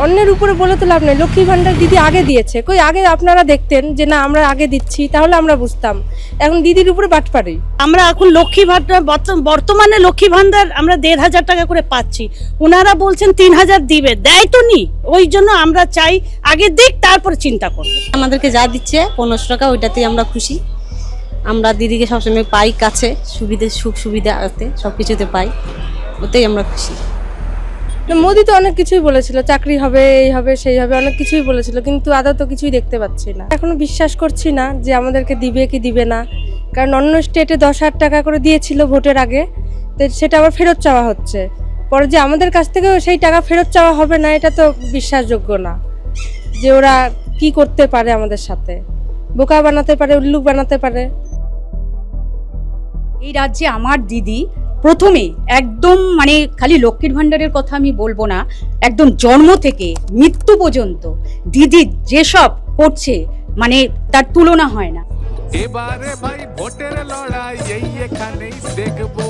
অন্যের উপরে বলে তো লাভ নেই। লক্ষ্মী ভাণ্ডার দিদি আগে দিয়েছে, কই আগে আপনারা দেখতেন যে না আমরা আগে দিচ্ছি, তাহলে আমরা বুঝতাম। এখন দিদির উপরে বাটপাড়ি। আমরা এখন লক্ষ্মী ভাণ্ডার বর্তমানে লক্ষ্মী ভাণ্ডার আমরা ১,৫০০ টাকা করে পাচ্ছি, ওনারা বলছেন ৩,০০০ দিবে, দেয় তো নি। ওই জন্য আমরা চাই আগে দিক, তারপর চিন্তা করব। আমাদেরকে যা দিচ্ছে ১৫০০ টাকা, ওইটাতেই আমরা খুশি। আমরা দিদিকে সবসময় পাই কাছে, সুখ সুবিধাতে সব কিছুতে পাই, ওতেই আমরা খুশি। মোদি তো অনেক কিছুই বলেছিল, চাকরি হবে, এই হবে, সেই হবে, অনেক কিছুই বলেছিল, কিন্তু আদৌ তো কিছুই দেখতে পাচ্ছি না। এখনো বিশ্বাস করছি না যে আমাদেরকে দিবে কি দিবে না, কারণ অন্য স্টেটে ১০,০০০ টাকা করে দিয়েছিল ভোটের আগে, তো সেটা আবার ফেরত চাওয়া হচ্ছে। পরে যে আমাদের কাছ থেকেও সেই টাকা ফেরত চাওয়া হবে না, এটা তো বিশ্বাসযোগ্য না। যে ওরা কি করতে পারে আমাদের সাথে, বোকা বানাতে পারে, উল্লুক বানাতে পারে। এই রাজ্যে আমার দিদি প্রথমে একদম মানে খালি লক্ষ্মীর ভাণ্ডারের কথা আমি বলবো না, একদম জন্ম থেকে মৃত্যু পর্যন্ত দিদি যেসব করছে মানে তার তুলনা হয় না। এবারে ভাই ভোটের লড়াই এই এখানেই দেখবো।